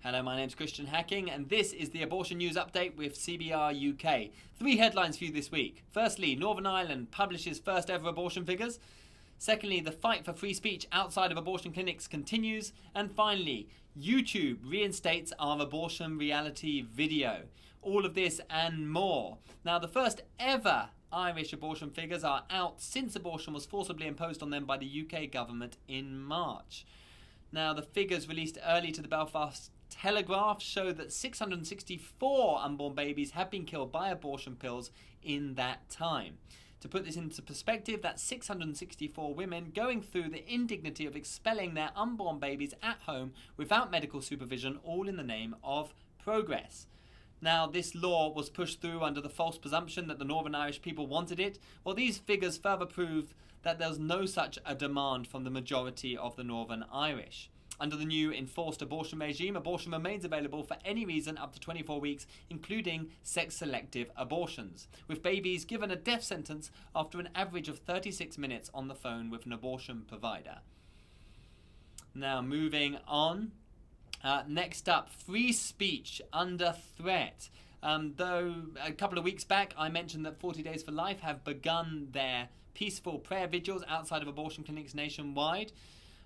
Hello, my name's Christian Hacking, and this is the Abortion News Update with CBR UK. 3 headlines for you this week. Firstly, Northern Ireland publishes first ever abortion figures. Secondly, the fight for free speech outside of abortion clinics continues. And finally, YouTube reinstates our abortion reality video. All of this and more. Now, the first ever Irish abortion figures are out since abortion was forcibly imposed on them by the UK government in March. Now, the figures released early to the Belfast Telegraph show that 664 unborn babies have been killed by abortion pills in that time. To put this into perspective, that's 664 women going through the indignity of expelling their unborn babies at home without medical supervision, all in the name of progress. Now, this law was pushed through under the false presumption that the Northern Irish people wanted it. Well, these figures further prove that there's no such a demand from the majority of the Northern Irish. Under the new enforced abortion regime, abortion remains available for any reason up to 24 weeks, including sex-selective abortions, with babies given a death sentence after an average of 36 minutes on the phone with an abortion provider. Now, moving on. Next up, free speech under threat. Though a couple of weeks back I mentioned that 40 Days for Life have begun their peaceful prayer vigils outside of abortion clinics nationwide.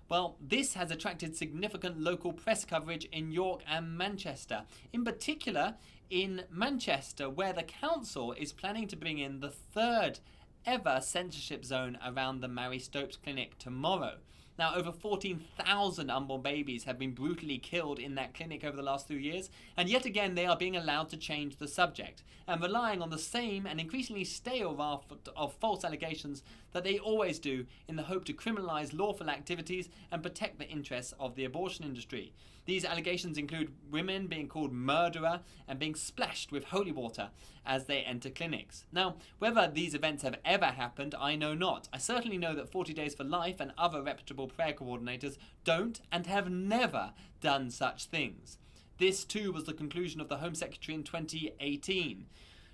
Well, this has attracted significant local press coverage in York and Manchester. In particular, in Manchester, where the council is planning to bring in the third ever censorship zone around the Mary Stopes Clinic tomorrow. Now, over 14,000 unborn babies have been brutally killed in that clinic over the last 2 years, and yet again they are being allowed to change the subject, and relying on the same and increasingly stale raft of false allegations that they always do in the hope to criminalise lawful activities and protect the interests of the abortion industry. These allegations include women being called murderer and being splashed with holy water as they enter clinics. Now, whether these events have ever happened, I know not. I certainly know that 40 Days for Life and other reputable prayer coordinators don't and have never done such things. This too was the conclusion of the Home Secretary in 2018.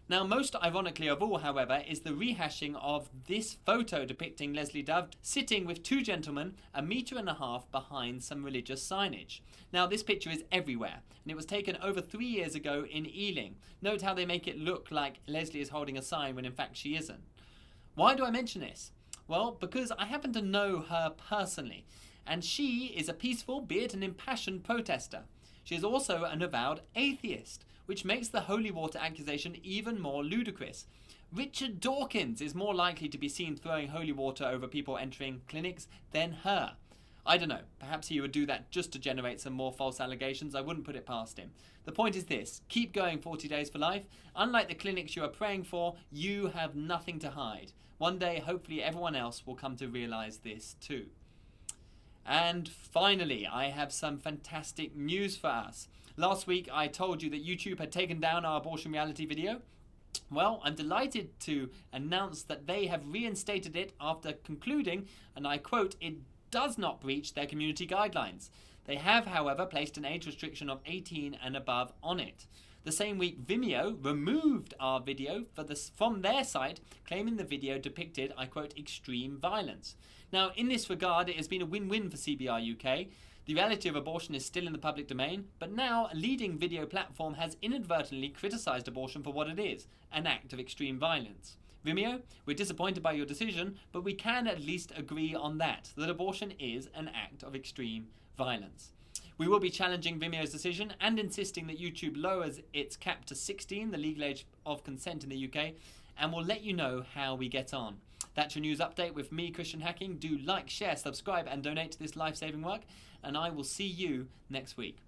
Now, most ironically of all, however, is the rehashing of this photo depicting Leslie Dove sitting with 2 gentlemen 1.5 meters behind some religious signage. Now, this picture is everywhere, and it was taken over 3 years ago in Ealing. Note how they make it look like Leslie is holding a sign when in fact she isn't. Why do I mention this? Well, because I happen to know her personally, and she is a peaceful, be it an impassioned protester. She is also an avowed atheist, which makes the holy water accusation even more ludicrous. Richard Dawkins is more likely to be seen throwing holy water over people entering clinics than her. I don't know, perhaps he would do that just to generate some more false allegations. I wouldn't put it past him. The point is this: keep going 40 Days for Life. Unlike the clinics you are praying for, you have nothing to hide. One day, hopefully everyone else will come to realise this too. And finally, I have some fantastic news for us. Last week I told you that YouTube had taken down our abortion reality video. Well, I'm delighted to announce that they have reinstated it after concluding, and I quote, "It does not breach their community guidelines." They have, however, placed an age restriction of 18 and above on it. The same week, Vimeo removed our video from their site, claiming the video depicted, I quote, "extreme violence." Now, in this regard, it has been a win-win for CBR UK. The reality of abortion is still in the public domain, but now a leading video platform has inadvertently criticised abortion for what it is, an act of extreme violence. Vimeo, we're disappointed by your decision, but we can at least agree on that abortion is an act of extreme violence. We will be challenging Vimeo's decision and insisting that YouTube lowers its cap to 16, the legal age of consent in the UK, and we'll let you know how we get on. That's your news update with me, Christian Hacking. Do like, share, subscribe and donate to this life-saving work, and I will see you next week.